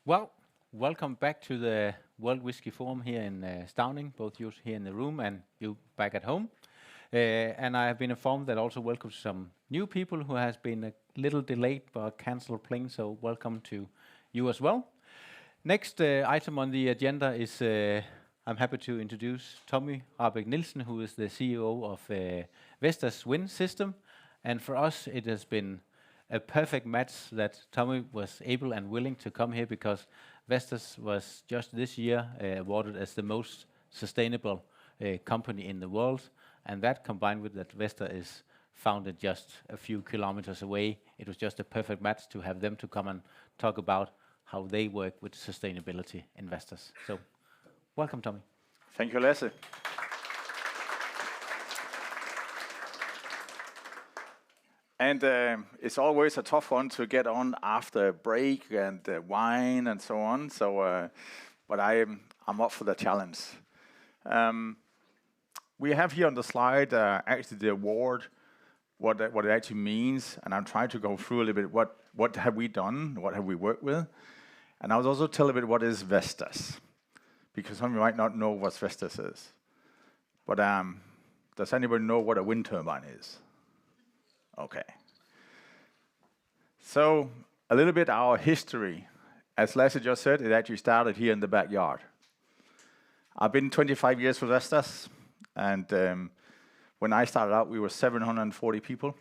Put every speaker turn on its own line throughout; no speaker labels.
Well, welcome back to the World Whisky Forum here in Stauning, both you here in the room and you back at home. And I have been informed that also welcome some new people who has been a little delayed but cancelled plane, so welcome to you as well. Next item on the agenda is I'm happy to introduce Tommy Rahbek Nielsen, who is the CEO of Vesta's wind system. And for us, it has been a perfect match that Tommy was able and willing to come here because Vestas was just this year awarded as the most sustainable company in the world. And that combined with that Vesta is founded just a few kilometers away, it was just a perfect match to have them to come and talk about how they work with sustainability investors. So welcome, Tommy.
Thank you, Lasse. And it's always a tough one to get on after a break and wine and so on. So, but I'm up for the challenge. We have here on the slide actually the award, what it actually means, and I'm trying to go through a little bit what have we done, what have we worked with, and I'll also tell a bit what is Vestas, because some of you might not know what Vestas is. But does anybody know what a wind turbine is? Okay. So a little bit our history. As Lasse just said, it actually started here in the backyard. I've been 25 years with Vestas, and when I started out, we were 740 people.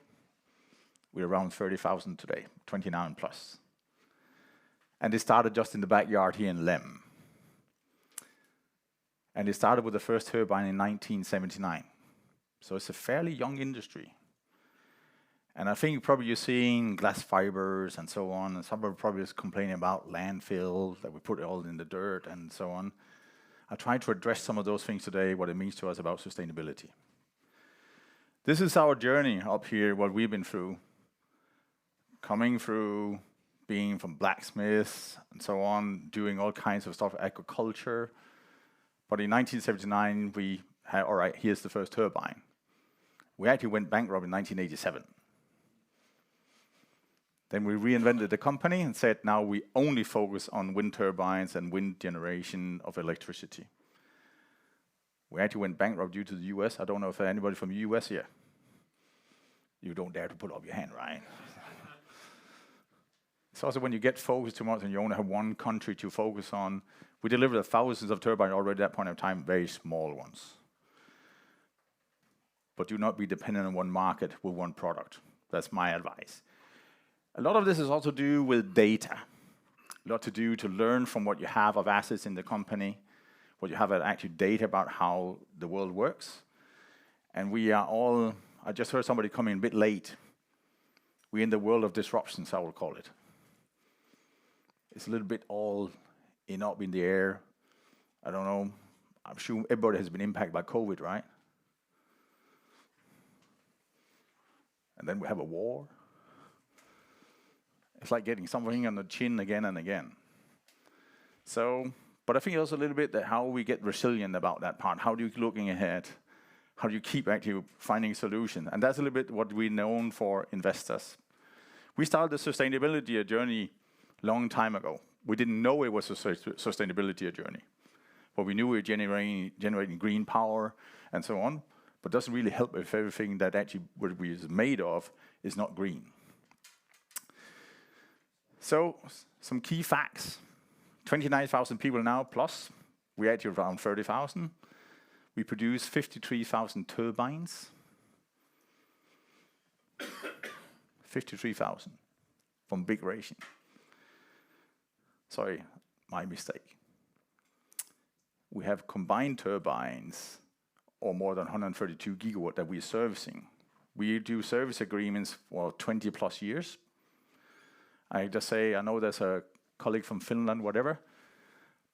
We're around 30,000 today, 29 plus. And it started just in the backyard here in Lem. And it started with the first turbine in 1979. So it's a fairly young industry. And I think probably you're seeing glass fibers and so on, and some are probably just complaining about landfill, that we put it all in the dirt and so on. I try to address some of those things today, what it means to us about sustainability. This is our journey up here, what we've been through. Coming through being from blacksmiths and so on, doing all kinds of stuff, agriculture. But in 1979, we had, all right, here's the first turbine. We actually went bankrupt in 1987. Then we reinvented the company and said, now we only focus on wind turbines and wind generation of electricity. We actually went bankrupt due to the US. I don't know if anybody from the US here. You don't dare to put up your hand, right? It's also when you get focused too much and you only have one country to focus on. We delivered thousands of turbines already at that point in time, very small ones. But do not be dependent on one market with one product. That's my advice. A lot of this is also to do with data. A lot to do to learn from what you have of assets in the company, what you have of actual data about how the world works. And we are all, I just heard somebody come in a bit late. We're in the world of disruptions, I will call it. It's a little bit all up in the air. I don't know. I'm sure everybody has been impacted by COVID, right? And then we have a war. It's like getting something on the chin again and again. So, but I think also a little bit that how we get resilient about that part. How do you looking ahead? How do you keep actually finding a solution? And that's a little bit what we're known for investors. We started the sustainability journey a long time ago. We didn't know it was a sustainability journey. But we knew we were generating green power and so on. But it doesn't really help if everything that actually what we is made of is not green. So, some key facts. 29,000 people now plus. We're actually around 30,000. We produce 53,000 turbines. 53,000 from big ration. Sorry, my mistake. We have combined turbines or more than 132 gigawatt that we're servicing. We do service agreements for 20 plus years. I just say, I know there's a colleague from Finland, whatever,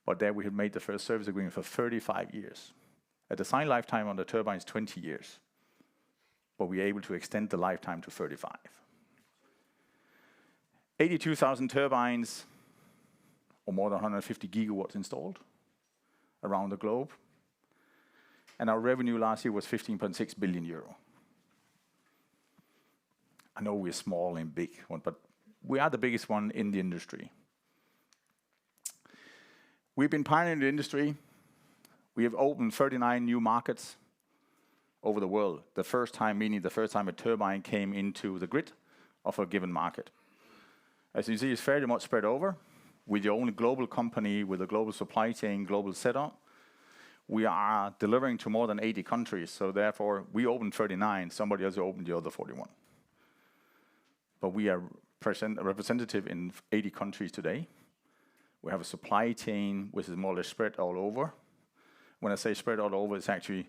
but there we have made the first service agreement for 35 years. A design lifetime on the turbine is 20 years, but we're able to extend the lifetime to 35. 82,000 turbines, or more than 150 gigawatts installed around the globe. And our revenue last year was 15.6 billion euro. I know we're small and big, but we are the biggest one in the industry. We've been pioneering the industry. We have opened 39 new markets over the world. The first time, meaning the first time a turbine came into the grid of a given market. As you see, it's fairly much spread over. We're the only global company with a global supply chain, global setup. We are delivering to more than 80 countries, so therefore we opened 39, somebody else opened the other 41. But we are representative in 80 countries today. We have a supply chain which is more or less spread all over. When I say spread all over, it's actually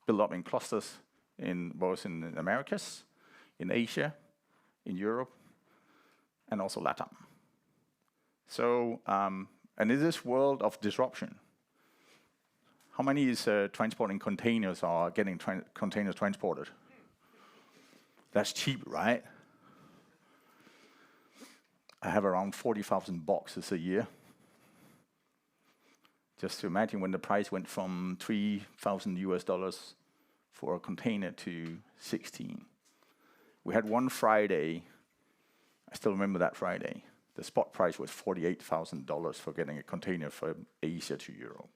built up in clusters in both in the Americas, in Asia, in Europe, and also LATAM. So, and in this world of disruption, how many is transporting containers or getting containers transported? That's cheap, right? I have around 40,000 boxes a year. Just to imagine when the price went from $3,000 for a container to 16. We had one Friday, I still remember that Friday, the spot price was $48,000 for getting a container from Asia to Europe.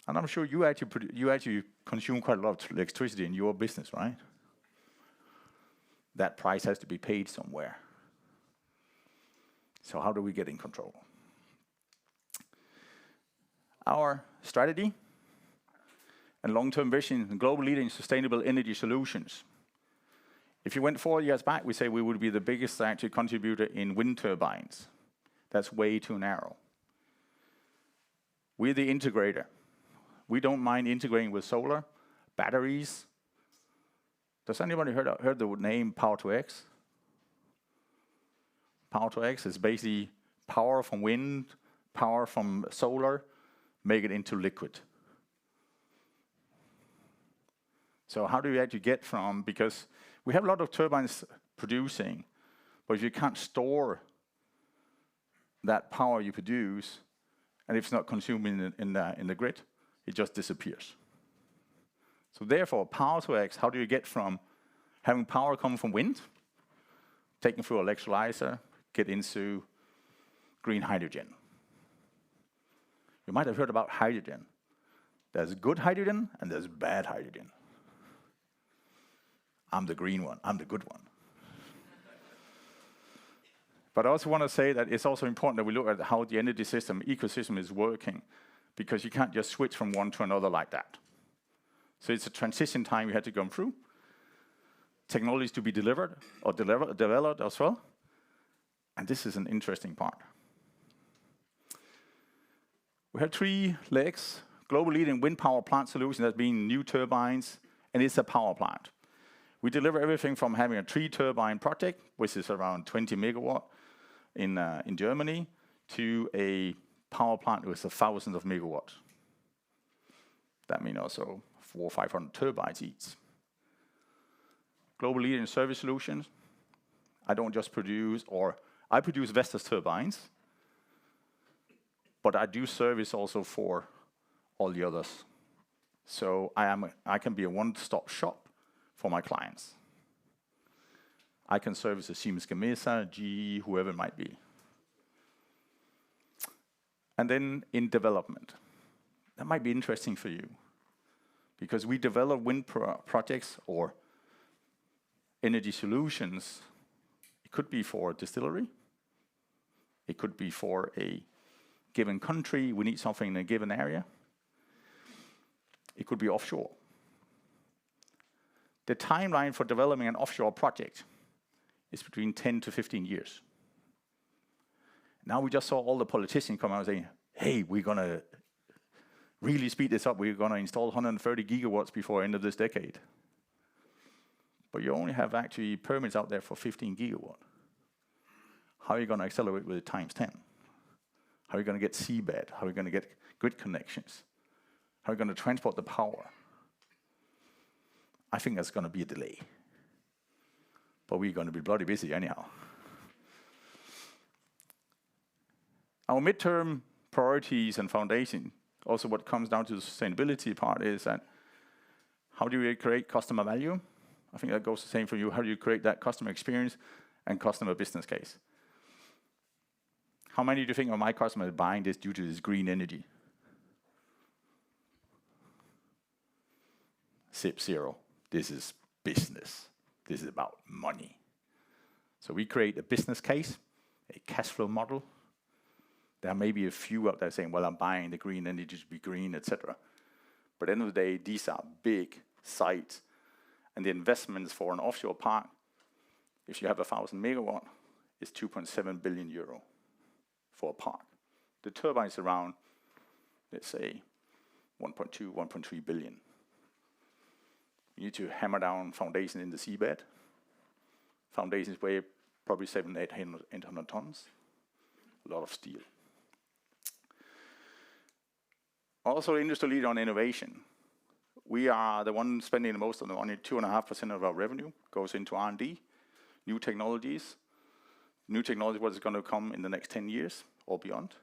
And I'm sure you actually consume quite a lot of electricity in your business, right? That price has to be paid somewhere. So how do we get in control? Our strategy and long-term vision, and global leader in sustainable energy solutions. If you went 4 years back, we say we would be the biggest actually contributor in wind turbines. That's way too narrow. We're the integrator. We don't mind integrating with solar, batteries. Does anybody heard the name Power to X? Power to X is basically power from wind, power from solar, make it into liquid. So how do we actually get from, because we have a lot of turbines producing, but if you can't store that power you produce, and if it's not consumed in the grid, it just disappears. So therefore, Power to X, how do you get from having power come from wind, taken through electrolyzer, get into green hydrogen? You might have heard about hydrogen. There's good hydrogen and there's bad hydrogen. I'm the green one, I'm the good one. But I also want to say that it's also important that we look at how the energy system, ecosystem is working, because you can't just switch from one to another like that. So it's a transition time we had to go through. Technologies to be delivered or developed as well. And this is an interesting part. We have 3 legs. Global leader in wind power plant solution, that's being new turbines, and it's a power plant. We deliver everything from having a 3 turbine project, which is around 20 megawatt in Germany, to a power plant with 1,000 of megawatts. That means also 400 or 500 turbines each. Global leader in service solutions. I don't just produce, or I produce Vesta's turbines, but I do service also for all the others. So I can be a one-stop shop for my clients. I can service a Siemens Gamesa, GE, whoever it might be. And then in development. That might be interesting for you, because we develop wind projects or energy solutions. It could be for a distillery. It could be for a given country. We need something in a given area. It could be offshore. The timeline for developing an offshore project is between 10 to 15 years. Now we just saw all the politicians come out saying, hey, we're going to really speed this up. We're going to install 130 gigawatts before the end of this decade. But you only have actually permits out there for 15 gigawatt. How are you going to accelerate with it times 10? How are you going to get seabed? How are you going to get grid connections? How are you going to transport the power? I think that's going to be a delay. But we're going to be bloody busy anyhow. Our midterm priorities and foundation, also what comes down to the sustainability part, is that how do we create customer value? I think that goes the same for you. How do you create that customer experience and customer business case? How many do you think of my customers buying this due to this green energy? Zero. This is business. This is about money. So we create a business case, a cash flow model. There may be a few out there saying, well, I'm buying the green energy to be green, etc. But at the end of the day, these are big sites. And the investments for an offshore park, if you have 1,000 megawatt, is 2.7 billion euro for a park. The turbine is around, let's say, 1.2, 1.3 billion. You need to hammer down foundation in the seabed. Foundations weigh probably 800 tons. A lot of steel. Also, industry leader on innovation. We are the one spending the most on the money. 2.5% of our revenue goes into R&D, new technologies. New technology, what is going to come in the next 10 years or beyond.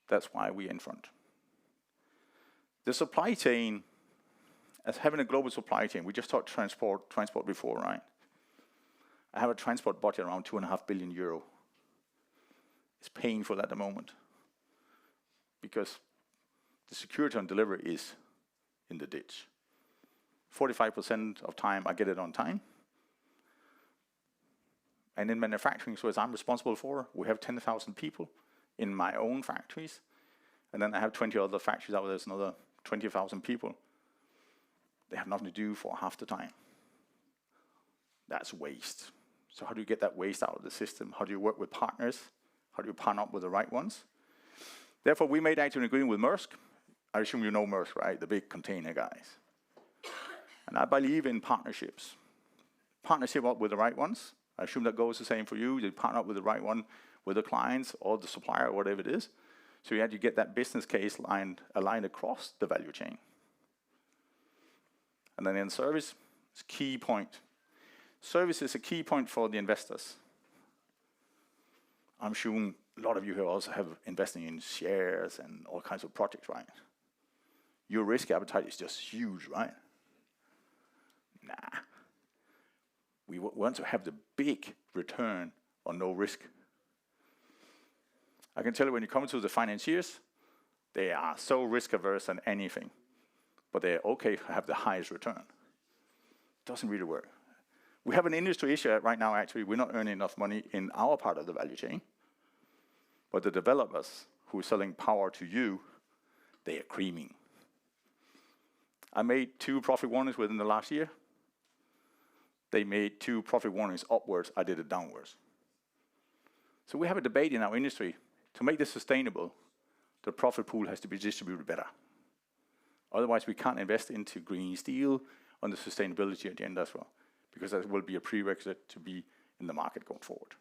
That's why we're in front. The supply chain, as having a global supply chain, we just talked transport before, right? I have a transport budget around 2.5 billion euro. It's painful at the moment because the security on delivery is in the ditch. 45% of time I get it on time. And in manufacturing, so as I'm responsible for, we have 10,000 people in my own factories. And then I have 20 other factories out there, there's another 20,000 people. They have nothing to do for half the time. That's waste. So how do you get that waste out of the system? How do you work with partners? How do you partner up with the right ones? Therefore, we made actually an agreement with Maersk. I assume you know Maersk, right? The big container guys. And I believe in partnerships. Partnership up with the right ones. I assume that goes the same for you. You partner up with the right one, with the clients or the supplier, or whatever it is. So you have to get that business case aligned across the value chain. And then in service, it's a key point. Service is a key point for the investors. I'm sure a lot of you here also have investing in shares and all kinds of projects, right? Your risk appetite is just huge, right? Nah. We want to have the big return on no risk. I can tell you when you come to the financiers, they are so risk averse than anything, but they're okay to have the highest return. Doesn't really work. We have an industry issue right now, actually. We're not earning enough money in our part of the value chain, but the developers who are selling power to you, they are creaming. I made 2 profit warnings within the last year. They made 2 profit warnings upwards. I did it downwards. So we have a debate in our industry. To make this sustainable, the profit pool has to be distributed better. Otherwise, we can't invest into green steel on the sustainability agenda as well, because that will be a prerequisite to be in the market going forward.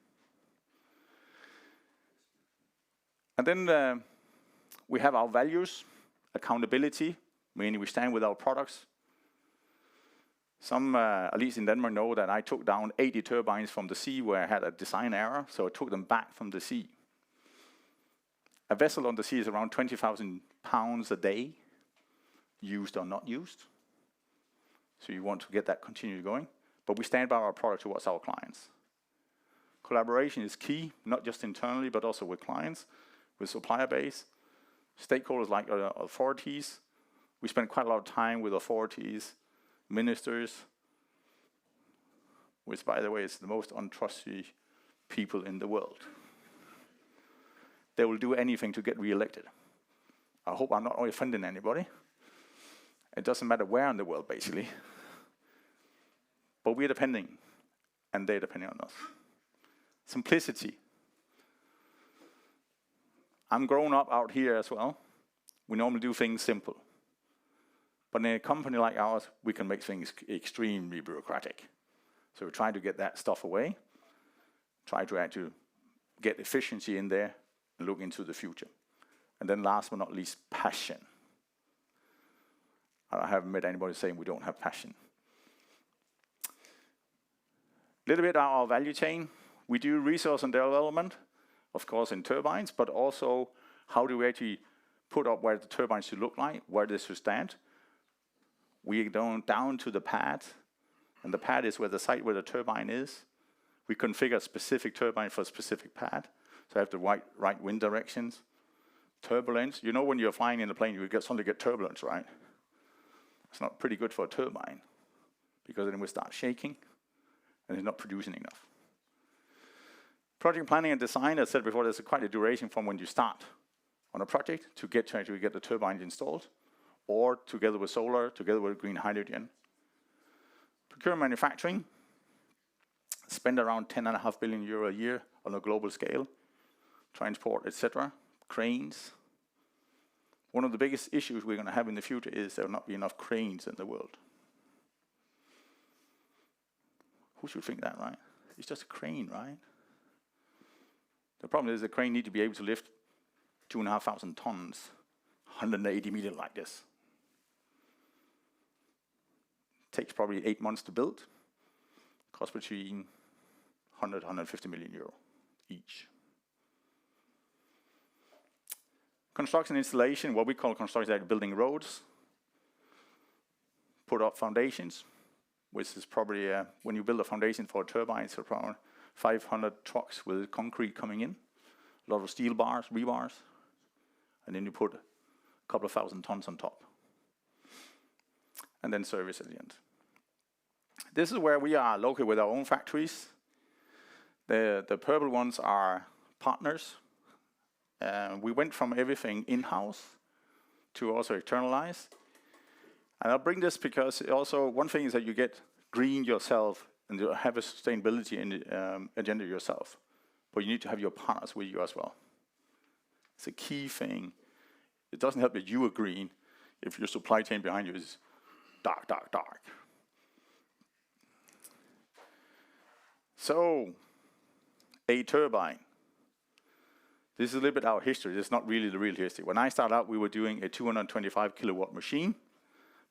And then we have our values, accountability, meaning we stand with our products. Some, at least in Denmark, know that I took down 80 turbines from the sea where I had a design error, so I took them back from the sea. A vessel on the sea is around 20,000 pounds a day, used or not used. So you want to get that continued going. But we stand by our product towards our clients. Collaboration is key, not just internally, but also with clients, with supplier base, stakeholders like authorities. We spend quite a lot of time with authorities, ministers, which, by the way, is the most untrustworthy people in the world. They will do anything to get re-elected. I hope I'm not offending anybody. It doesn't matter where in the world, basically. But we're depending, and they're depending on us. Simplicity. I'm grown up out here as well. We normally do things simple. But in a company like ours, we can make things extremely bureaucratic. So we're trying to get that stuff away, try to actually get efficiency in there, and look into the future. And then last but not least, passion. I haven't met anybody saying we don't have passion. A little bit about our value chain. We do resource and development, of course, in turbines, but also how do we actually put up where the turbines should look like, where they should stand. We go down to the pad, and the pad is where the site where the turbine is. We configure a specific turbine for a specific pad. to have the right wind directions. Turbulence, you know when you're flying in a plane, you suddenly get turbulence, right? It's not pretty good for a turbine, because then it will start shaking, and it's not producing enough. Project planning and design, as I said before, there's quite a duration from when you start on a project to actually get the turbines installed, or together with solar, together with green hydrogen. Procure manufacturing, spend around 10.5 billion euro a year on a global scale, transport, etc. Cranes. One of the biggest issues we're going to have in the future is there will not be enough cranes in the world. Who should think that, right? It's just a crane, right? The problem is the crane needs to be able to lift 2,500 tons, 180 meters like this. Takes probably 8 months to build. Costs between 100 150 million euro each. Construction installation, what we call construction, like building roads, put up foundations, which is probably, when you build a foundation for a turbine, it's around 500 trucks with concrete coming in, a lot of steel bars, rebars, and then you put a couple of thousand tons on top. And then service at the end. This is where we are located with our own factories. The purple ones are partners. We went from everything in-house to also externalize. And I'll bring this because also one thing is that you get green yourself and you have a sustainability agenda yourself. But you need to have your partners with you as well. It's a key thing. It doesn't help that you are green if your supply chain behind you is dark, dark, dark. So, a turbine. This is a little bit our history. This is not really the real history. When I started out, we were doing a 225 kilowatt machine.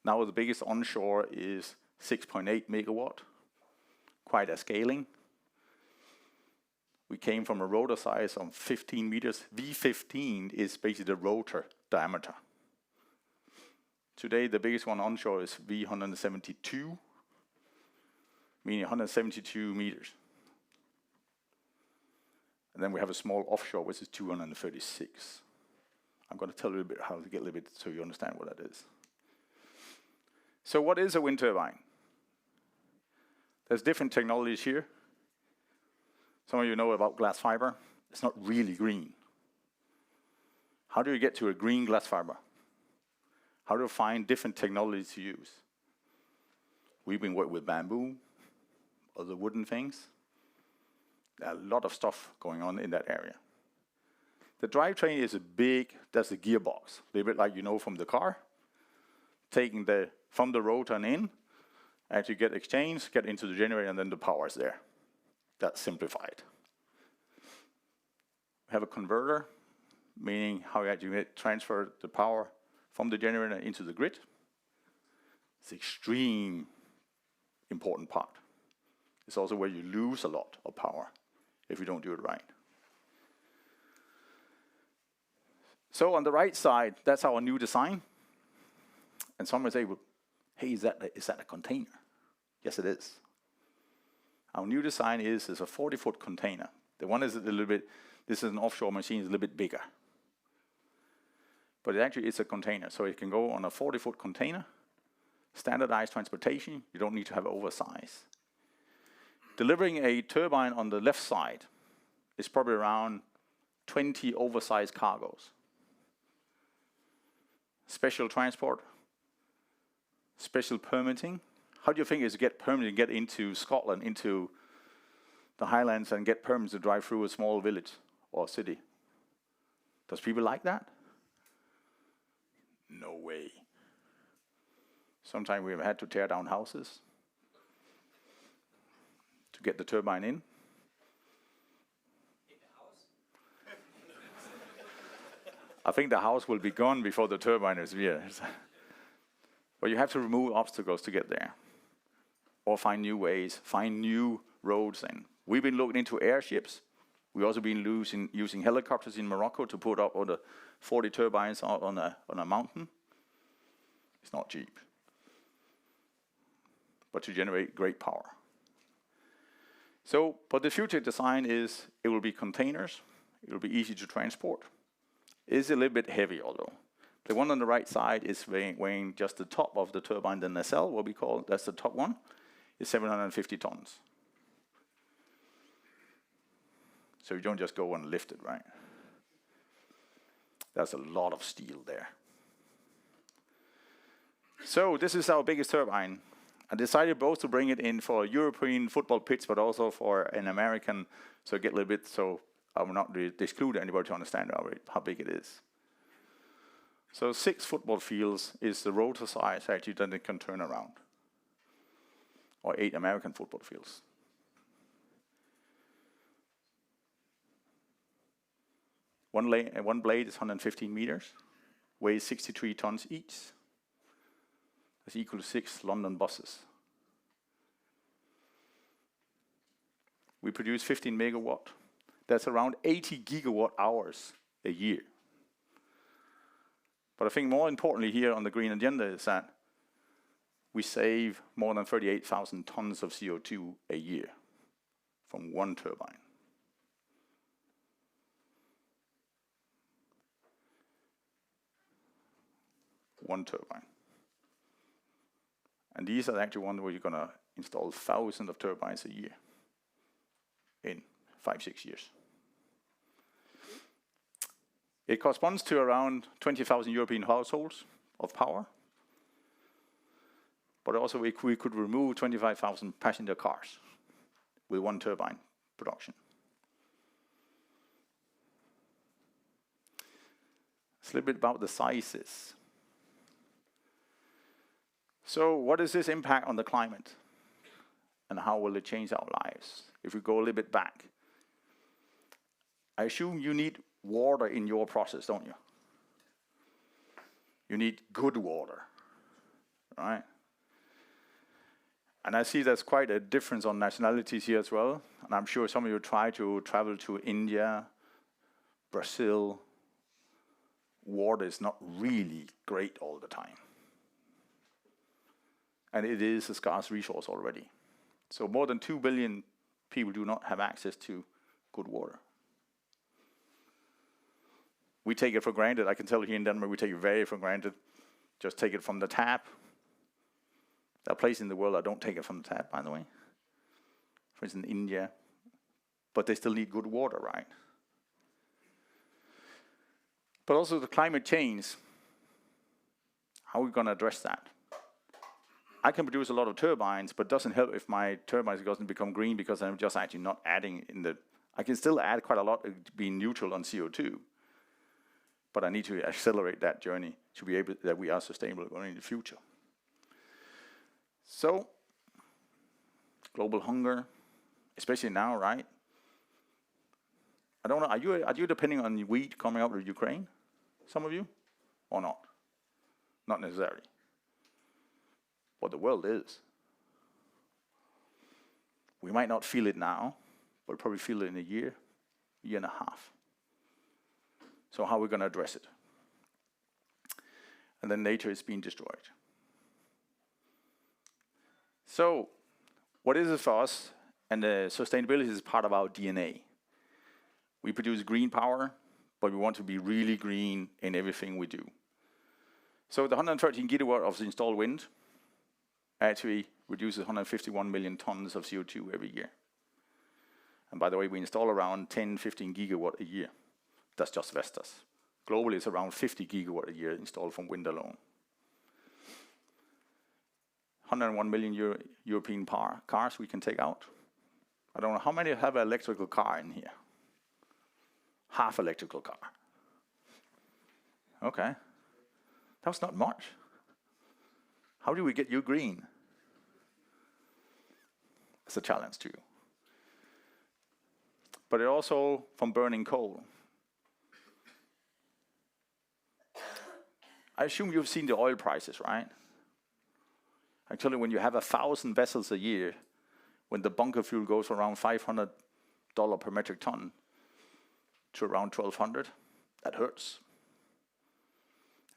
Now the biggest onshore is 6.8 megawatt. Quite a scaling. We came from a rotor size of 15 meters. V15 is basically the rotor diameter. Today, the biggest one onshore is V172, meaning 172 meters. And then we have a small offshore, which is 236. I'm going to tell you a little bit how to get a little bit so you understand what that is. So what is a wind turbine? There's different technologies here. Some of you know about glass fiber. It's not really green. How do you get to a green glass fiber? How do you find different technologies to use? We've been working with bamboo, other wooden things. There's a lot of stuff going on in that area. The drivetrain is that's a gearbox, a little bit like you know from the car. Taking from the rotor and in, as you get exchanged, get into the generator, and then the power is there. That's simplified. We have a converter, meaning how you actually transfer the power from the generator into the grid. It's an extreme important part. It's also where you lose a lot of power if you don't do it right. So on the right side, that's our new design. And someone say, well, hey, is that a container? Yes, it is. Our new design is a 40-foot container. The one is a little bit, this is an offshore machine, it's a little bit bigger. But it actually is a container, so it can go on a 40-foot container, standardized transportation, you don't need to have oversize. Delivering a turbine on the left side is probably around 20 oversized cargoes. Special transport, special permitting. How do you think is to get permitted to get into Scotland, into the Highlands, and get permits to drive through a small village or city? Does people like that? No way. Sometimes we've had to tear down houses to get the turbine in. I think the house will be gone before the turbine is here. But you have to remove obstacles to get there. Or find new ways, find new roads in. We've been looking into airships. We've also been using helicopters in Morocco to put up all the 40 turbines out on a mountain. It's not cheap. But to generate great power. So, but the future design is, it will be containers. It will be easy to transport. It is a little bit heavy, although. The one on the right side is weighing just the top of the turbine, the nacelle, what we call, that's the top one, is 750 tons. So you don't just go and lift it, right? There's a lot of steel there. So this is our biggest turbine. I decided both to bring it in for a European football pitch, but also for an American, so get a little bit, so I will not exclude anybody to understand how big it is. So 6 football fields is the rotor size actually that it can turn around. Or 8 American football fields. One blade is 115 meters, weighs 63 tons each. That's equal to 6 London buses. We produce 15 megawatt. That's around 80 gigawatt hours a year. But I think more importantly here on the green agenda is that we save more than 38,000 tons of CO2 a year from one turbine. One turbine. And these are actually ones where you're going to install thousands of turbines a year in 5-6 years. It corresponds to around 20,000 European households of power. But also we could remove 25,000 passenger cars with one turbine production. It's a little bit about the sizes. So what is this impact on the climate? And how will it change our lives? If we go a little bit back. I assume you need water in your process, don't you? You need good water, right? And I see there's quite a difference on nationalities here as well. And I'm sure some of you try to travel to India, Brazil. Water is not really great all the time. And it is a scarce resource already. So more than 2 billion people do not have access to good water. We take it for granted. I can tell here in Denmark, we take it very for granted. Just take it from the tap. There are places in the world that don't take it from the tap, by the way. For instance, India. But they still need good water, right? But also the climate change. How are we going to address that? I can produce a lot of turbines, but it doesn't help if my turbines doesn't become green because I'm just actually not adding in the... I can still add quite a lot being neutral on CO2. But I need to accelerate that journey to be able that we are sustainable going in the future. So, global hunger, especially now, right? I don't know, are you depending on wheat coming out of Ukraine? Some of you? Or not? Not necessarily. But the world is. We might not feel it now, but we'll probably feel it in a year and a half. So how are we going to address it? And then nature is being destroyed. So, what is it for us? And sustainability is part of our DNA. We produce green power, but we want to be really green in everything we do. So the 113 gigawatt of the installed wind actually reduces 151 million tons of CO2 every year. And by the way, we install around 10-15 gigawatt a year. That's just Vestas. Globally, it's around 50 gigawatt a year installed from wind alone. 101 million European cars we can take out. I don't know, how many have an electrical car in here? Half electrical car. Okay. That's not much. How do we get you green? It's a challenge to you. But it also from burning coal. I assume you've seen the oil prices, right? Actually, when you have 1,000 vessels a year, when the bunker fuel goes around $500 per metric ton to around 1,200, that hurts.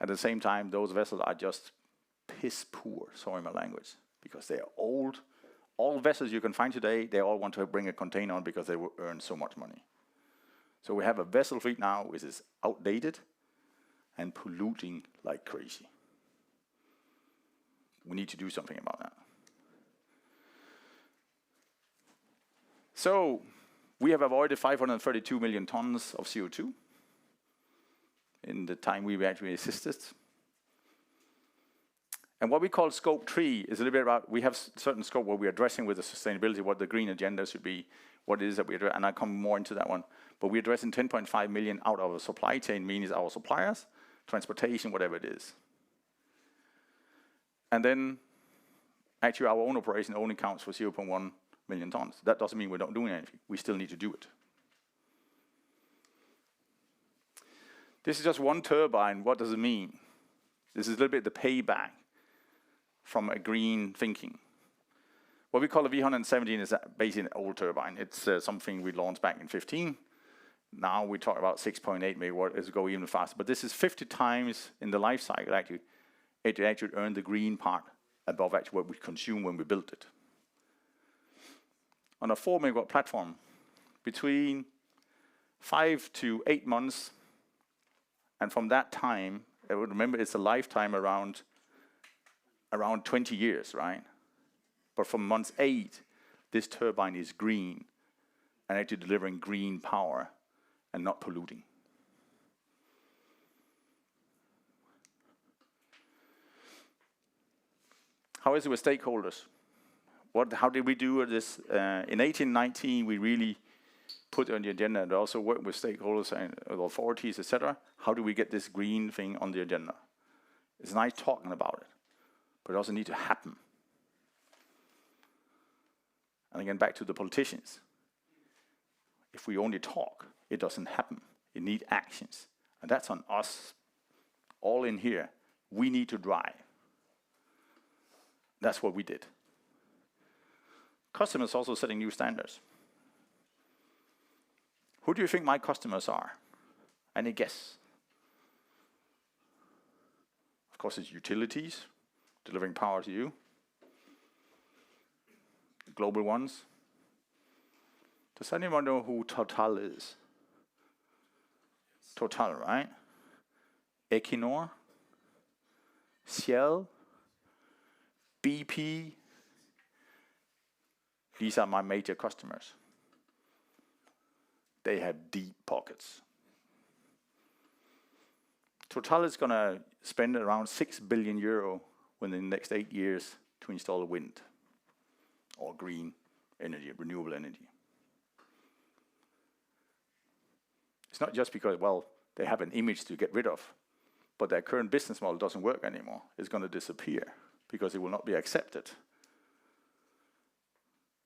At the same time, those vessels are just piss poor, sorry my language, because they are old. All vessels you can find today, they all want to bring a container on because they will earn so much money. So we have a vessel fleet now which is outdated and polluting like crazy. We need to do something about that. So we have avoided 532 million tons of CO2 in the time we actually existed. And what we call scope 3 is a little bit about, we have certain scope where we're addressing with the sustainability, what the green agenda should be, what it is that we address, and I'll come more into that one. But we're addressing 10.5 million out of our supply chain, meaning our suppliers, transportation, whatever it is. And then actually our own operation only counts for 0.1 million tons. That doesn't mean we're not doing anything. We still need to do it. This is just one turbine. What does it mean? This is a little bit the payback from a green thinking. What we call a V117 is basically an old turbine. It's something we launched back in 15. Now we talk about 6.8 megawatt. It's go even faster. But this is 50 times in the life cycle actually. It actually earned the green part above actually what we consume when we built it. On a 4 megawatt platform, between 5 to 8 months, and from that time, I would remember it's a lifetime around 20 years, right? But from month 8, this turbine is green and actually delivering green power and not polluting. How is it with stakeholders? How did we do this? In 1819, we really put on the agenda and also work with stakeholders and authorities, etc. How do we get this green thing on the agenda? It's nice talking about it, but it also needs to happen. And again, back to the politicians. If we only talk, it doesn't happen. You need actions. And that's on us, all in here. We need to drive. That's what we did. Customers also setting new standards. Who do you think my customers are? Any guess? Of course, it's utilities, delivering power to you. Global ones. Does anyone know who Total is? Total, right? Equinor, Shell, BP. These are my major customers. They have deep pockets. Total is going to spend around 6 billion euro within the next 8 years to install wind or green energy, renewable energy. It's not just because, well, they have an image to get rid of, but their current business model doesn't work anymore. It's going to disappear because it will not be accepted.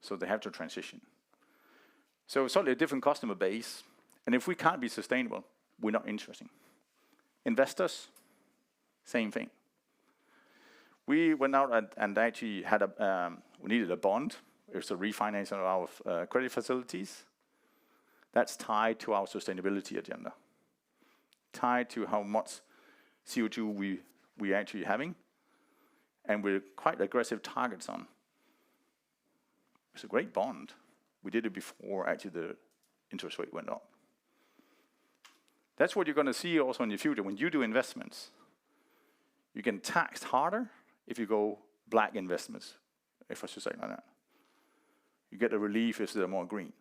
So they have to transition. So it's totally a different customer base, and if we can't be sustainable, we're not interesting. Investors, same thing. We went out and actually had we needed a bond. It was a refinancing of our credit facilities. That's tied to our sustainability agenda, tied to how much CO2 we actually having, and with quite aggressive targets on. It's a great bond. We did it before actually the interest rate went up. That's what you're going to see also in the future. When you do investments, you get taxed harder if you go black investments, if I should say like that. You get a relief if they're more green.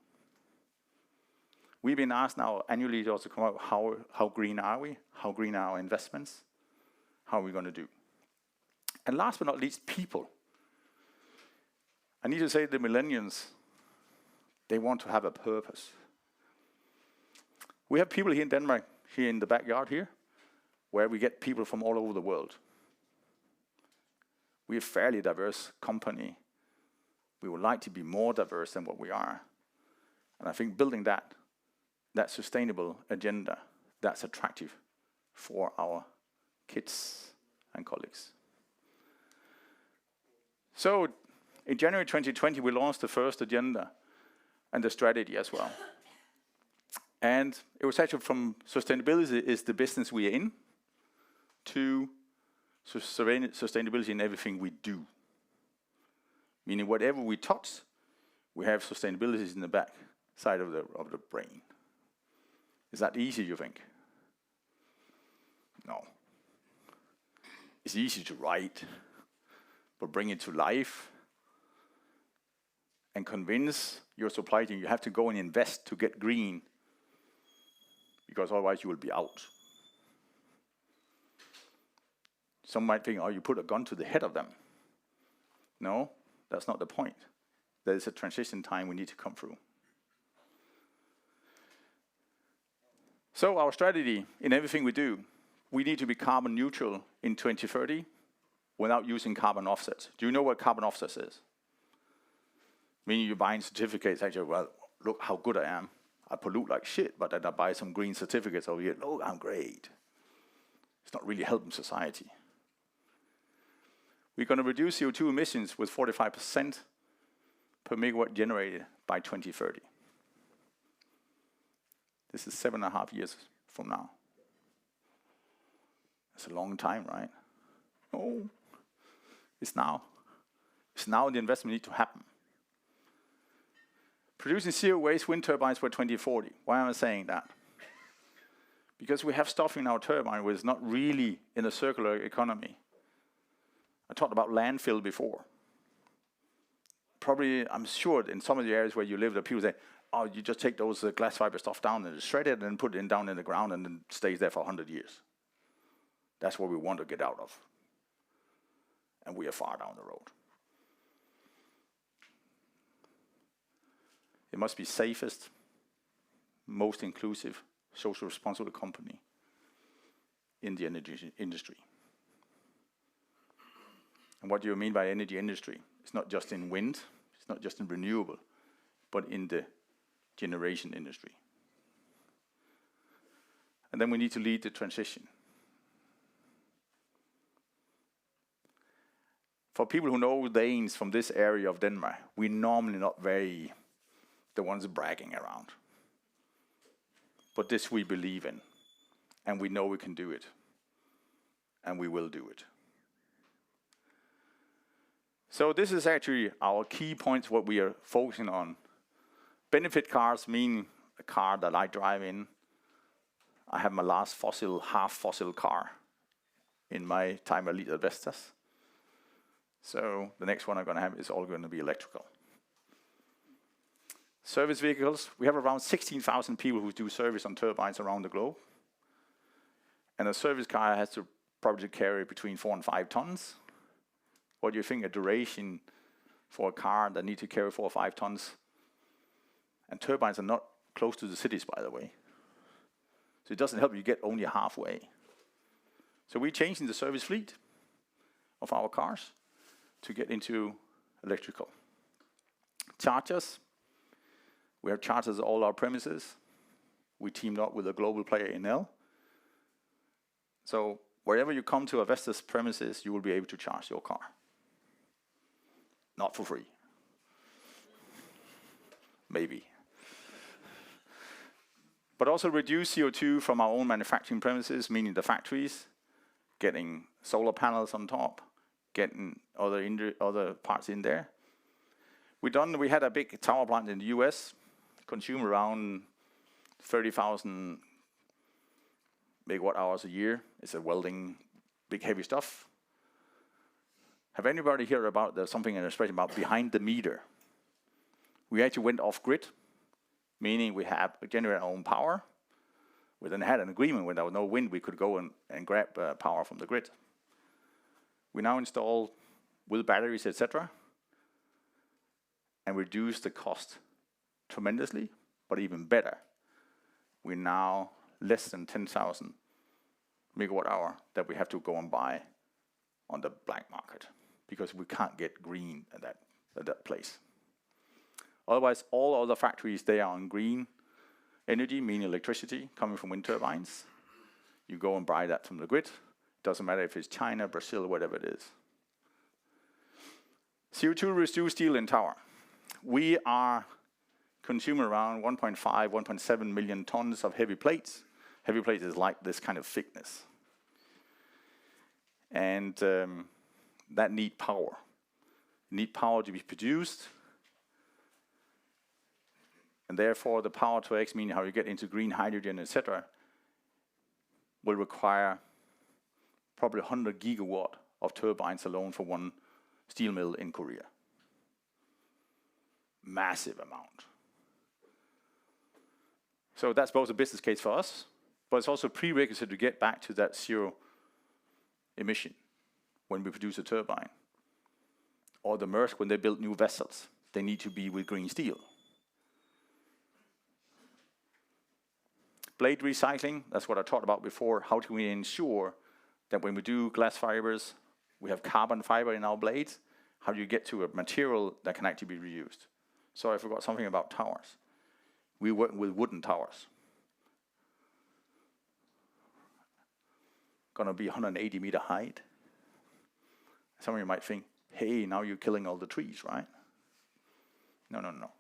We've been asked now annually to also come out how green are we? How green are our investments? How are we going to do? And last but not least, people. I need to say the millennials, they want to have a purpose. We have people here in Denmark, here in the backyard here, where we get people from all over the world. We're a fairly diverse company. We would like to be more diverse than what we are. And I think building that sustainable agenda, that's attractive for our kids and colleagues. So in January 2020, we launched the first agenda and the strategy as well. And it was actually from sustainability is the business we are in to sustainability in everything we do. Meaning whatever we touch, we have sustainability in the back side of the brain. Is that easy, you think? No. It's easy to write, but bring it to life and convince your supply chain you have to go and invest to get green, because otherwise you will be out. Some might think, oh, you put a gun to the head of them. No, that's not the point. There is a transition time we need to come through. So our strategy in everything we do, we need to be carbon neutral in 2030 without using carbon offsets. Do you know what carbon offsets is? Meaning you're buying certificates, actually, well, look how good I am. I pollute like shit, but then I buy some green certificates over here. Look, I'm great. It's not really helping society. We're going to reduce CO2 emissions with 45% per megawatt generated by 2030. This is 7.5 years from now. That's a long time, right? Oh, it's now. It's now the investment needs to happen. Producing zero waste wind turbines for 2040. Why am I saying that? Because we have stuff in our turbine which is not really in a circular economy. I talked about landfill before. Probably, I'm sure in some of the areas where you live, that people say, oh, you just take those glass fiber stuff down and shred it and put it down in the ground and then stays there for 100 years. That's what we want to get out of. And we are far down the road. It must be safest, most inclusive, social responsible company in the energy industry. And what do you mean by energy industry? It's not just in wind, it's not just in renewable, but in the generation industry. And then we need to lead the transition. For people who know Danes from this area of Denmark, we're normally not very the ones bragging around. But this we believe in, and we know we can do it, and we will do it. So this is actually our key points, what we are focusing on. Benefit cars mean a car that I drive in. I have my last half fossil car in my time I lead at Vestas. So the next one I'm going to have is all going to be electrical. Service vehicles, we have around 16,000 people who do service on turbines around the globe. And a service car has to probably carry between 4 and 5 tons. What do you think a duration for a car that needs to carry 4 or 5 tons? And turbines are not close to the cities, by the way. So it doesn't help you get only halfway. So we're changing the service fleet of our cars to get into electrical. Chargers. We have chargers at all our premises. We teamed up with a global player, Enel. So wherever you come to a Vestas premises, you will be able to charge your car. Not for free. Maybe. But also reduce CO2 from our own manufacturing premises, meaning the factories, getting solar panels on top, getting other parts in there. We had a big tower plant in the US, consume around 30,000 megawatt hours a year. It's a welding, big heavy stuff. Have anybody heard about something in Australia about behind the meter? We actually went off grid, meaning we have generate our own power. We then had an agreement when there was no wind, we could go and grab power from the grid. We now install with batteries, etc., and reduce the cost tremendously, but even better. We're now less than 10,000 megawatt hour that we have to go and buy on the black market because we can't get green at that place. Otherwise, all other factories, they are on green energy, meaning electricity coming from wind turbines. You go and buy that from the grid. Doesn't matter if it's China, Brazil, whatever it is. CO2 reduced steel in tower. We are consuming around 1.5, 1.7 million tons of heavy plates. Heavy plates is like this kind of thickness. And that need power. Need power to be produced. And And therefore, the power to X, meaning how you get into green hydrogen, etc., will require probably 100 gigawatt of turbines alone for one steel mill in Korea. Massive amount. So that's both a business case for us, but it's also a prerequisite to get back to that zero emission when we produce a turbine. Or the Maersk, when they build new vessels, they need to be with green steel. Blade recycling, that's what I talked about before. How can we ensure that when we do glass fibers, we have carbon fiber in our blades? How do you get to a material that can actually be reused? So I forgot something about towers. We work with wooden towers. Gonna be 180 meter height. Some of you might think, hey, now you're killing all the trees, right? No.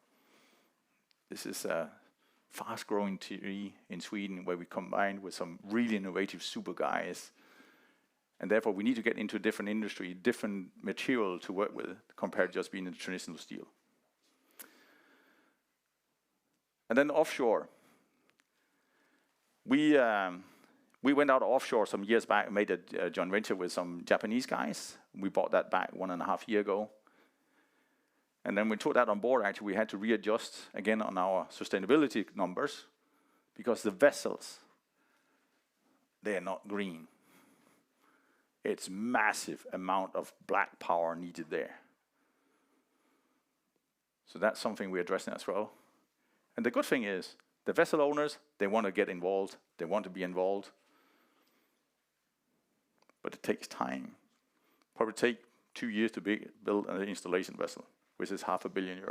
This is a fast-growing tree in Sweden where we combine with some really innovative super guys. And therefore, we need to get into a different industry, different material to work with compared to just being in the traditional steel. And then offshore. We went out offshore some years back and made a joint venture with some Japanese guys. We bought that back 1.5 years ago. And then we took that on board, actually, we had to readjust again on our sustainability numbers because the vessels, they are not green. It's massive amount of black power needed there. So that's something we're addressing as well. And the good thing is, the vessel owners, they want to get involved. They want to be involved. But it takes time. Probably take 2 years to build an installation vessel, which is €500 million.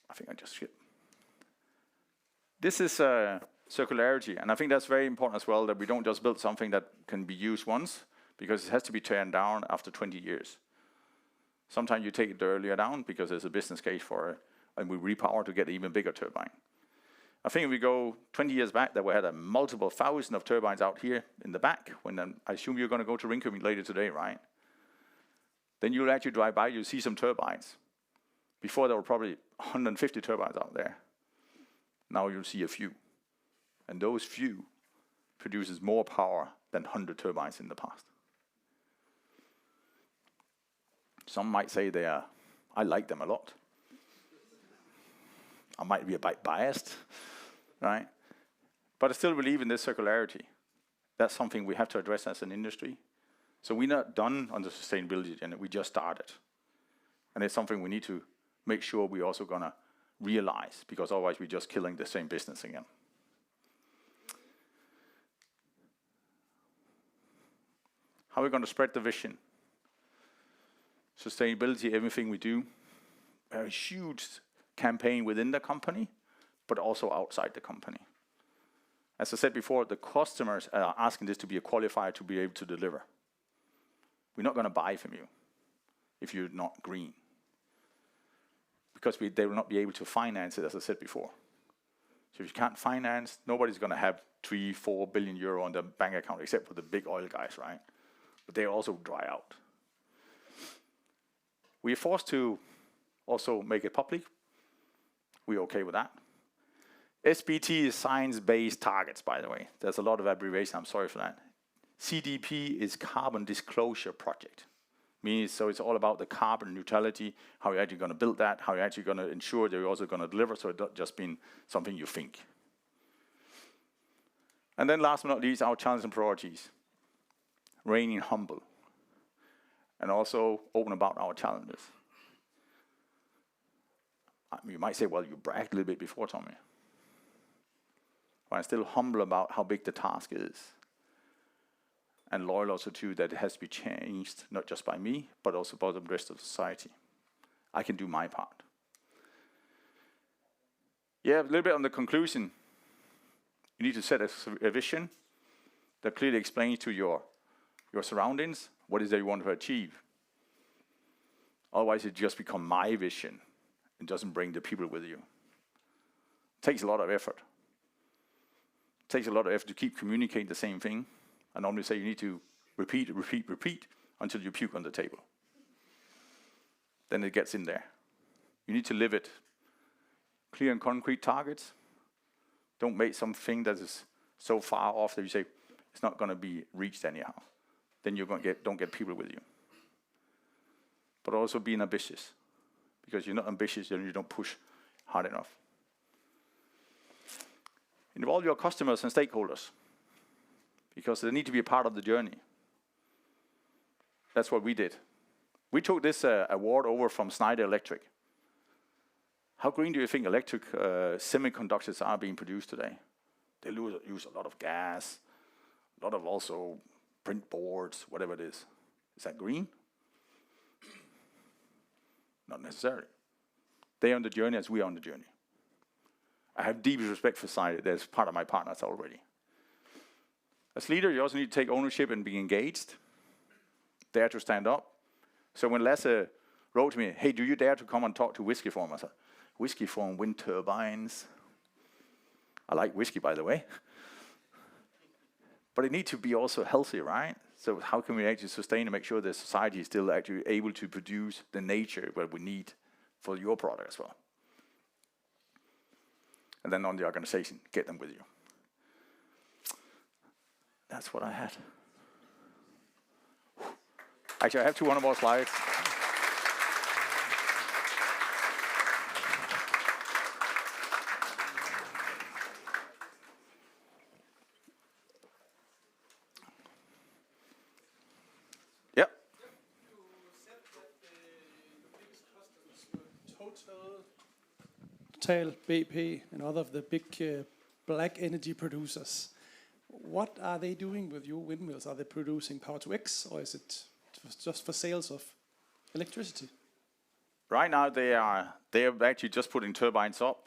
I think I just skipped. This is circularity, and I think that's very important as well, that we don't just build something that can be used once, because it has to be turned down after 20 years. Sometimes you take it earlier down because there's a business case for it, and we repower to get an even bigger turbine. I think if we go 20 years back, that we had a multiple thousand of turbines out here in the back. When I assume you're going to go to Rinkeby later today, right? Then you'll actually drive by, you'll see some turbines. Before there were probably 150 turbines out there. Now you'll see a few. And those few produces more power than 100 turbines in the past. Some might say I like them a lot. I might be a bit biased, right? But I still believe in this circularity. That's something we have to address as an industry. So we're not done on the sustainability agenda, we just started. And it's something we need to make sure we're also gonna realize, because otherwise we're just killing the same business again. How are we gonna spread the vision? Sustainability, everything we do, a huge campaign within the company, but also outside the company. As I said before, the customers are asking this to be a qualifier to be able to deliver. We're not going to buy from you if you're not green, because they will not be able to finance it, as I said before. So if you can't finance, nobody's going to have 3-4 billion euro on their bank account, except for the big oil guys, right? But they also dry out. We are forced to also make it public. We're okay with that. SBT is science-based targets, by the way. There's a lot of abbreviation, I'm sorry for that. CDP is Carbon Disclosure Project. So it's all about the carbon neutrality, how you're actually going to build that, how you're actually going to ensure that you're also going to deliver, so it's not just being something you think. And then last but not least, our challenges and priorities. Remaining humble. And also open about our challenges. You might say, well, you bragged a little bit before, Tommy. But I'm still humble about how big the task is. And loyal also too that it has to be changed, not just by me, but also by the rest of society. I can do my part. Yeah, a little bit on the conclusion. You need to set a vision that clearly explains to your surroundings what it is that you want to achieve. Otherwise, it just becomes my vision and doesn't bring the people with you. It takes a lot of effort. It takes a lot of effort to keep communicating the same thing. I normally say you need to repeat until you puke on the table. then it gets in there. You need to live it. Clear and concrete targets. Don't make something that is so far off that you say it's not going to be reached anyhow. Then you're going to don't get people with you. But also being ambitious, because you're not ambitious, then you don't push hard enough. Involve your customers and stakeholders, because they need to be a part of the journey. That's what we did. We took this award over from Schneider Electric. How green do you think electric semiconductors are being produced today? They use a lot of gas, a lot of also print boards, whatever it is. Is that green? Not necessarily. They are on the journey as we are on the journey. I have deep respect for Schneider. That's part of my partners already. As leader, you also need to take ownership and be engaged. Dare to stand up. So when Lasse wrote to me, hey, do you dare to come and talk to Whisky Forum? I said, Whisky Forum, wind turbines. I like whiskey, by the way. But it needs to be also healthy, right? So how can we actually sustain and make sure that society is still actually able to produce the nature that we need for your product as well? And then on the organization, get them with you. That's what I had. Actually, I have 200 more slides. Yep.
You said that the biggest customers were Total, BP, and other of the big black energy producers. What are they doing with your windmills? Are they producing power to X, or is it just for sales of electricity?
Right now, they are actually just putting turbines up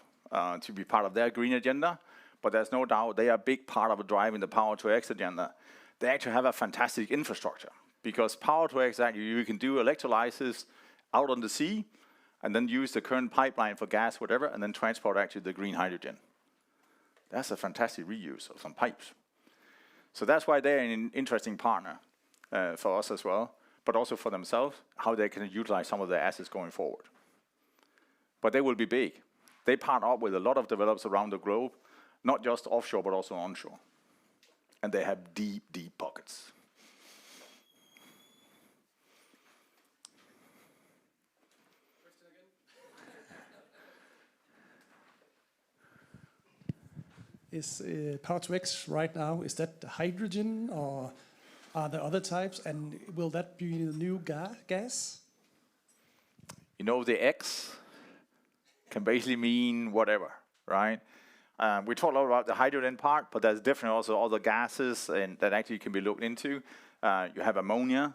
to be part of their green agenda. But there's no doubt they are a big part of driving the power to X agenda. They actually have a fantastic infrastructure, because power to X, actually, you can do electrolysis out on the sea, and then use the current pipeline for gas, whatever, and then transport actually the green hydrogen. That's a fantastic reuse of some pipes. So that's why they're an interesting partner for us as well, but also for themselves, how they can utilize some of their assets going forward. But they will be big. They partner up with a lot of developers around the globe, not just offshore, but also onshore. And they have deep, deep pockets.
Is power to X right now, is that hydrogen, or are there other types? And will that be the new gas?
You know, the X can basically mean whatever, right? We talk a lot about the hydrogen part, but there's definitely also other gases and that actually can be looked into. You have ammonia.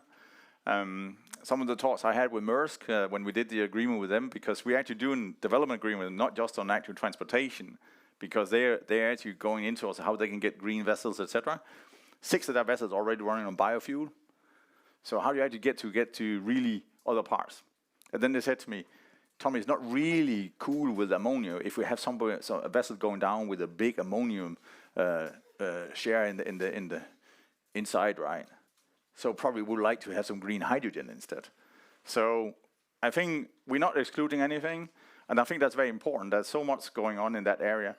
Some of the talks I had with Maersk when we did the agreement with them, because we're actually doing development agreement, not just on actual transportation, because they're actually going into also how they can get green vessels, etc. 6 of their vessels are already running on biofuel. So how do you actually get to really other parts? And then they said to me, Tommy, it's not really cool with ammonia if we have a vessel going down with a big ammonium share in the inside, right? So probably would like to have some green hydrogen instead. So I think we're not excluding anything, and I think that's very important. There's so much going on in that area.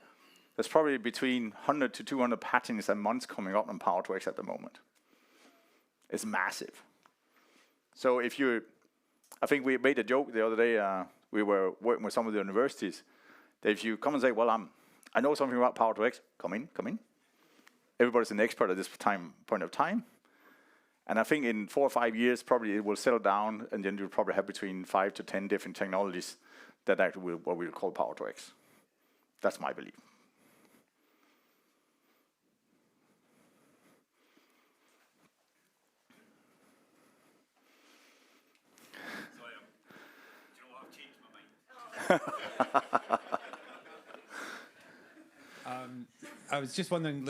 There's probably between 100 to 200 patents a month coming up on Power to X at the moment. It's massive. So I think we made a joke the other day, we were working with some of the universities, that if you come and say, well, I know something about Power to X, come in. Everybody's an expert at this point of time. And I think in 4 or 5 years, probably it will settle down, and then you'll probably have between 5 to 10 different technologies that actually what we'll call Power to X. That's my belief.
I was just wondering,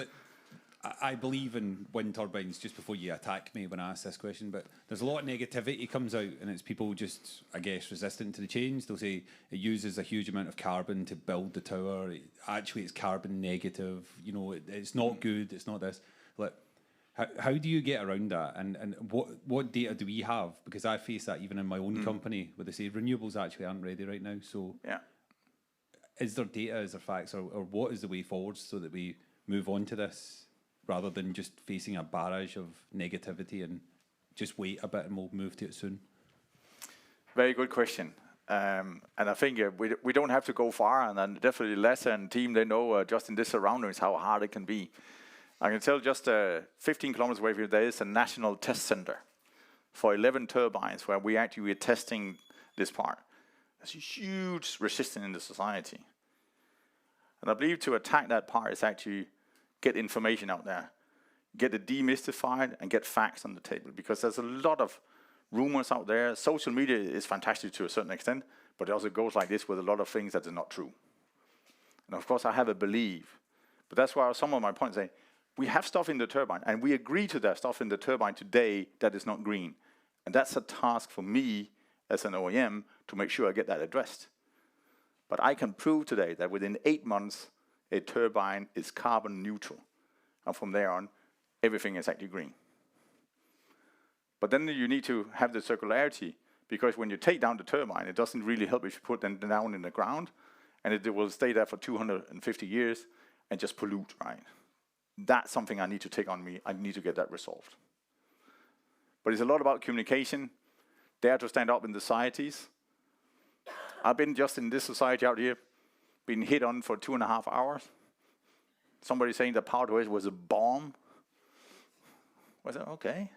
I believe in wind turbines, just before you attack me when I ask this question, but there's a lot of negativity comes out, and it's people just, I guess, resistant to the change. They'll say it uses a huge amount of carbon to build the tower. Actually, it's carbon negative. You know, it's not good. It's not this. How do you get around that? And what data do we have? Because I face that even in my own company, where they say renewables actually aren't ready right now. So
Yeah.
is there data, is there facts, or what is the way forward so that we move on to this rather than just facing a barrage of negativity and just wait a bit and we'll move to it soon?
Very good question. And I think we don't have to go far, and then definitely Lasse and team, they know just in this surroundings how hard it can be. I can tell just 15 kilometers away from here, there is a national test center for 11 turbines where we actually are testing this part. There's a huge resistance in the society. And I believe to attack that part is actually get information out there, get it demystified and get facts on the table, because there's a lot of rumors out there. Social media is fantastic to a certain extent, but it also goes like this with a lot of things that are not true. And of course I have a belief, but that's why some of my points say, we have stuff in the turbine, and we agree to that stuff in the turbine today that is not green. And that's a task for me as an OEM to make sure I get that addressed. But I can prove today that within 8 months, a turbine is carbon neutral. And from there on, everything is actually green. But then you need to have the circularity, because when you take down the turbine, it doesn't really help if you put them down in the ground, and it will stay there for 250 years and just pollute, right? That's something I need to take on me. I need to get that resolved. But it's a lot about communication, dare to stand up in the societies. I've been just in this society out here, been hit on for 2.5 hours. Somebody saying the power to it was a bomb. I said, okay.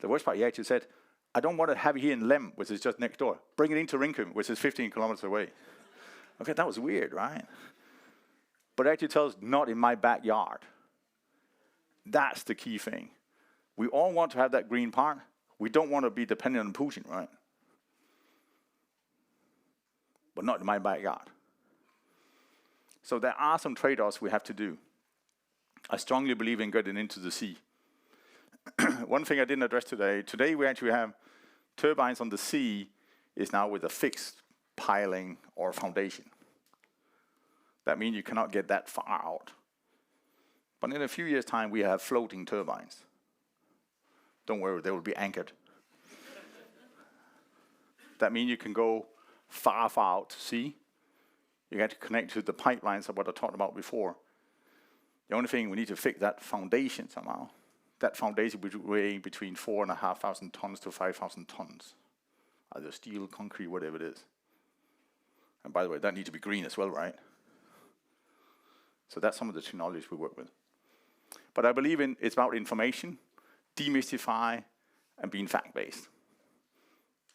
The worst part, he actually said, I don't want to have it here in Lem, which is just next door. Bring it into Rinkum, which is 15 kilometers away. Okay, that was weird, right? But it actually tells, not in my backyard. That's the key thing. We all want to have that green part. We don't want to be dependent on Putin, right? But not in my backyard. So there are some trade-offs we have to do. I strongly believe in getting into the sea. One thing I didn't address today. Today we actually have turbines on the sea is now with a fixed piling or foundation. That means you cannot get that far out. But in a few years' time, we have floating turbines. Don't worry, they will be anchored. That means you can go far, far out to sea. You have to connect to the pipelines of what I talked about before. The only thing, we need to fix that foundation somehow. That foundation will weigh between 4,500 tons to 5,000 tons. Either steel, concrete, whatever it is. And by the way, that needs to be green as well, right? So that's some of the technologies we work with. But I believe it's about information, demystify, and being fact-based.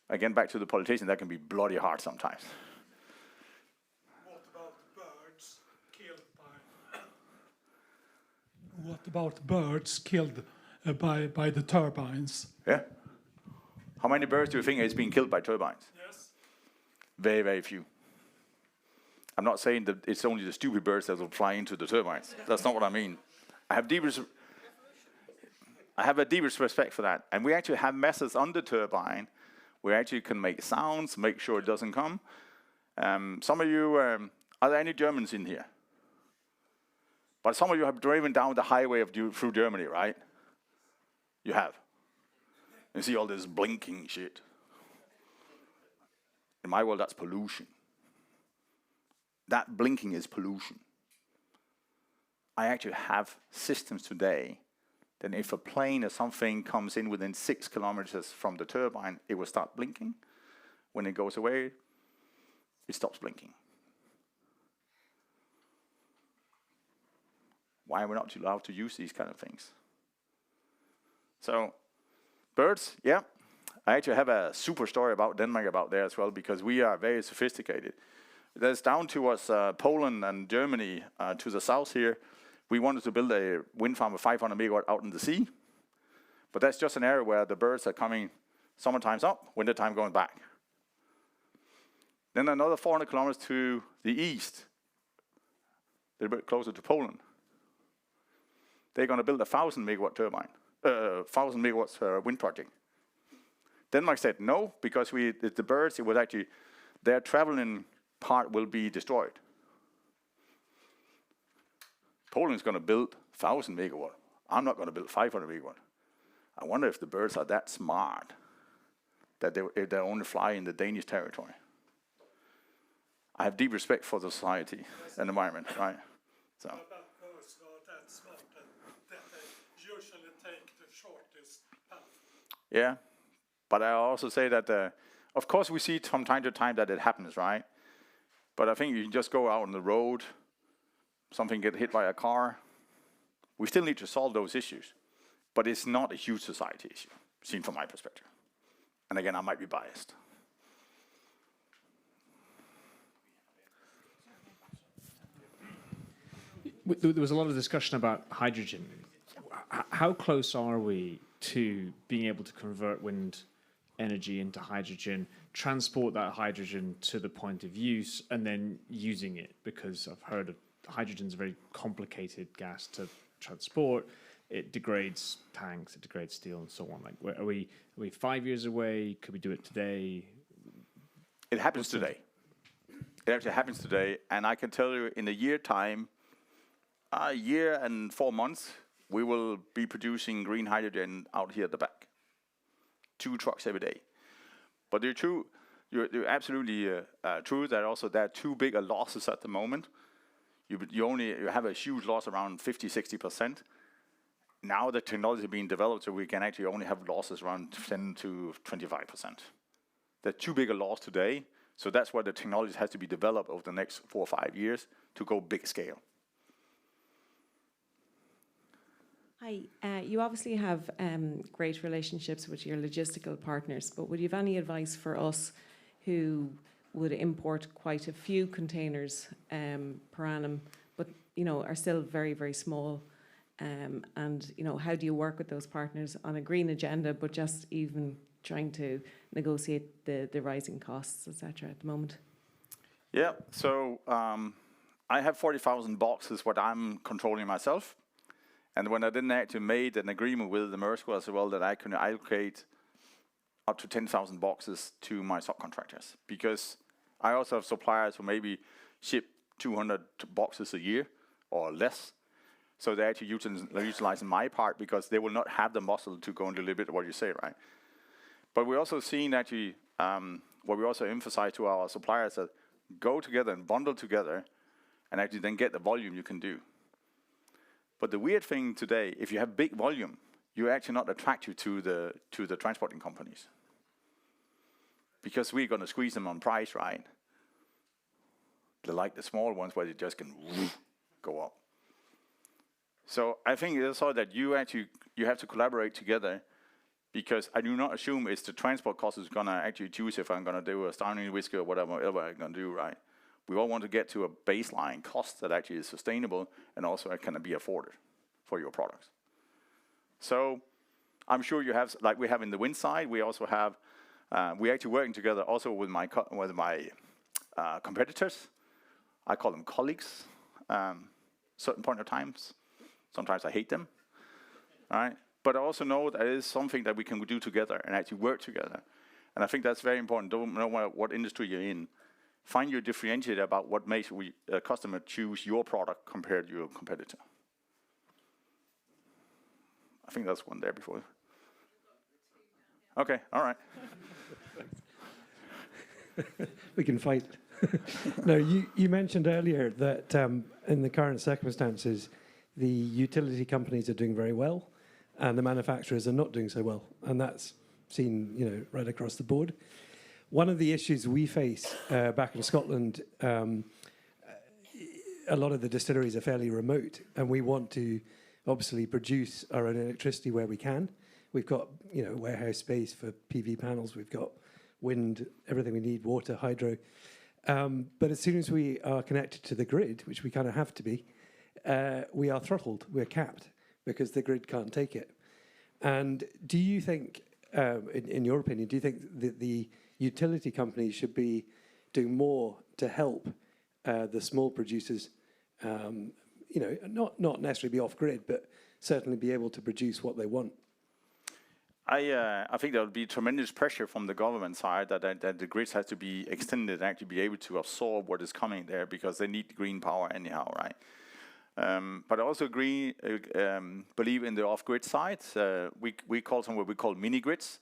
Again, back to the politician, that can be bloody hard sometimes.
What about birds killed by? What about birds killed by the turbines?
Yeah. How many birds do you think is being killed by turbines?
Yes.
Very, very few. I'm not saying that it's only the stupid birds that will fly into the turbines. That's not what I mean. I have a deepest respect for that. And we actually have methods on the turbine where actually can make sounds, make sure it doesn't come. Some of you, are there any Germans in here? But some of you have driven down the highway through Germany, right? You have. You see all this blinking shit. In my world, that's pollution. That blinking is pollution. I actually have systems today that if a plane or something comes in within 6 kilometers from the turbine, it will start blinking. When it goes away, it stops blinking. Why are we not allowed to use these kind of things? So, birds, yeah. I actually have a super story about Denmark about there as well, because we are very sophisticated. There's down towards Poland and Germany to the south here. We wanted to build a wind farm of 500 megawatt out in the sea. But that's just an area where the birds are coming summertime's up, wintertime going back. Then another 400 kilometers to the east, a little bit closer to Poland. They're going to build a 1,000 megawatt turbine, 1,000 megawatts wind project. Denmark said no, because the birds, it was actually, their traveling part will be destroyed. Poland's going to build 1,000 megawatt. I'm not going to build 500 megawatt. I wonder if the birds are that smart that they only fly in the Danish territory. I have deep respect for the society and environment, right? So.
Birds are that smart that they usually take the shortest path.
Yeah, but I also say that, of course, we see from time to time that it happens, right? But I think you can just go out on the road, something get hit by a car. We still need to solve those issues, but it's not a huge society issue, seen from my perspective. And again, I might be biased.
There was a lot of discussion about hydrogen. How close are we to being able to convert wind energy into hydrogen, transport that hydrogen to the point of use, and then using it? Because I've heard of hydrogen's a very complicated gas to transport. It degrades tanks, it degrades steel, and so on. Like, are we 5 years away? Could we do it today?
It happens today. It actually happens today, and I can tell you in a year time, a year and 4 months, we will be producing green hydrogen out here at the back. 2 trucks every day. But you're absolutely true that also there are too big a losses at the moment. You have a huge loss around 50-60%. Now the technology is being developed, so we can actually only have losses around 10 to 25%. They're too big a loss today, so that's why the technology has to be developed over the next 4 or 5 years to go big scale.
Hi, you obviously have great relationships with your logistical partners, but would you have any advice for us who would import quite a few containers per annum, but are still very, very small? And how do you work with those partners on a green agenda, but just even trying to negotiate the rising costs, etc. at the moment?
Yeah, so I have 40,000 boxes what I'm controlling myself. And when I didn't actually made an agreement with the Maersk as well that I can allocate up to 10,000 boxes to my subcontractors, because I also have suppliers who maybe ship 200 boxes a year or less. So they're actually utilizing my part because they will not have the muscle to go into a little bit of what you say, right? But we're also seeing actually what we also emphasize to our suppliers that go together and bundle together and actually then get the volume you can do. But the weird thing today, if you have big volume, you're actually not attractive to the transporting companies. Because we're going to squeeze them on price, right? They're like the small ones where they just can go up. So I think it's all that you have to collaborate together, because I do not assume it's the transport cost is going to actually choose if I'm going to do a Stauning Whisky or whatever I'm going to do, right? We all want to get to a baseline cost that actually is sustainable and also can be afforded for your products. So I'm sure you have, like we have in the wind side, we also have, we're actually working together also with my competitors. I call them colleagues, certain point of times. Sometimes I hate them, all right? But I also know that it is something that we can do together and actually work together. And I think that's very important. Don't know what industry you're in. Find your differentiator about what makes a customer choose your product compared to your competitor. I think that's one there before. Okay, all right.
We can fight. No, you mentioned earlier that in the current circumstances, the utility companies are doing very well, and the manufacturers are not doing so well, and that's seen, right across the board. One of the issues we face back in Scotland, a lot of the distilleries are fairly remote, and we want to obviously produce our own electricity where we can. We've got, warehouse space for PV panels. We've got wind, everything we need, water, hydro. But as soon as we are connected to the grid, which we kind of have to be, we are throttled. We're capped because the grid can't take it. And do you think, in your opinion, do you think that the utility companies should be doing more to help the small producers, not necessarily be off grid, but certainly be able to produce what they want?
I think there will be tremendous pressure from the government side that the grids has to be extended and actually be able to absorb what is coming there, because they need green power anyhow, right? But I also believe in the off-grid side. We call some what we call mini-grids.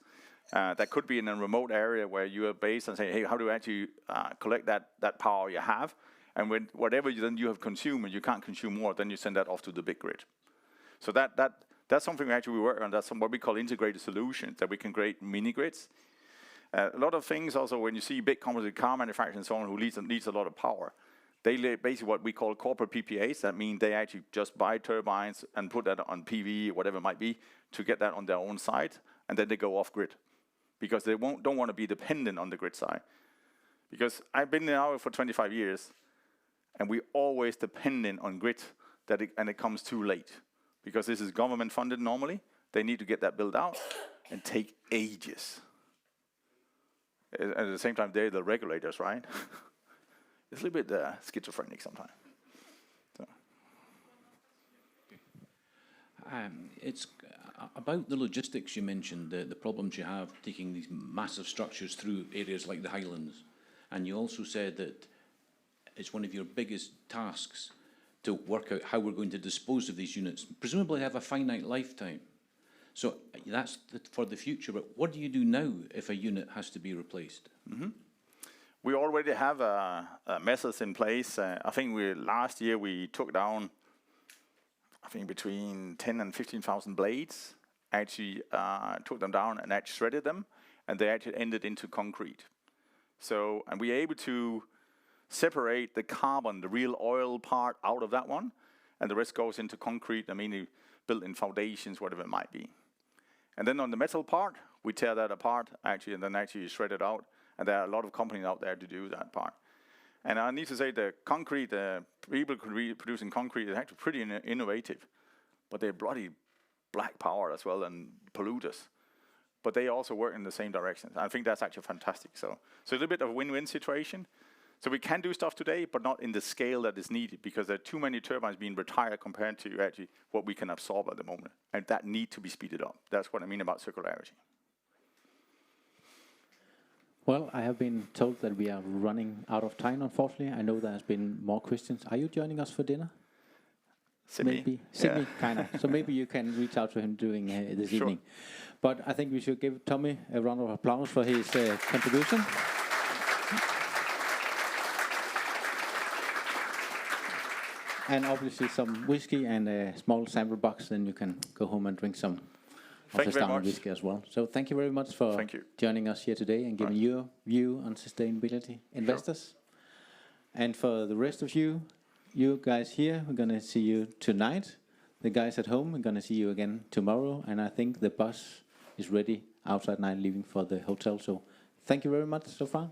That could be in a remote area where you are based and say, hey, how do I actually collect that power you have? And when whatever you have consumed and you can't consume more, then you send that off to the big grid. So that's something we work on. That's what we call integrated solutions, that we can create mini-grids. A lot of things also, when you see big companies, car manufacturers and so on, who needs a lot of power, they basically what we call corporate PPAs. That means they actually just buy turbines and put that on PV, whatever it might be, to get that on their own site, and then they go off-grid. Because they don't want to be dependent on the grid side. Because I've been now for 25 years, and we're always dependent on grid, and it comes too late. Because this is government funded normally, they need to get that built out, and take ages. At the same time, they're the regulators, right? It's a little bit schizophrenic sometimes. So.
It's about the logistics you mentioned, the problems you have taking these massive structures through areas like the Highlands. And you also said that it's one of your biggest tasks to work out how we're going to dispose of these units. Presumably they have a finite lifetime. So that's for the future, but what do you do now if a unit has to be replaced?
Mm-hmm. We already have methods in place. I think last year we took down, I think between 10 and 15,000 blades, actually took them down and actually shredded them, and they actually ended into concrete. So, and we're able to separate the carbon, the real oil part out of that one, and the rest goes into concrete, I mean, built in foundations, whatever it might be. And then on the metal part, we tear that apart, actually, and then actually shred it out, and there are a lot of companies out there to do that part. And I need to say the concrete, people producing concrete is actually pretty innovative, but they're bloody black power as well and polluters. But they also work in the same direction. I think that's actually fantastic. So a little bit of a win-win situation. So we can do stuff today, but not in the scale that is needed, because there are too many turbines being retired compared to actually what we can absorb at the moment. And that need to be speeded up. That's what I mean about circularity.
Well, I have been told that we are running out of time, unfortunately. I know there has been more questions. Are you joining us for dinner?
Sydney.
Maybe. Sydney, kind of. So maybe you can reach out to him during this evening. But I think we should give Tommy a round of applause for his contribution. And obviously some whiskey and a small sample box, then you can go home and drink some of the Stauning whiskey as well. So thank you very much for joining us here today and giving your view on sustainability investors. And for the rest of you guys here, we're going to see you tonight. The guys at home, we're going to see you again tomorrow. And I think the bus is ready outside now, leaving for the hotel. So thank you very much so far.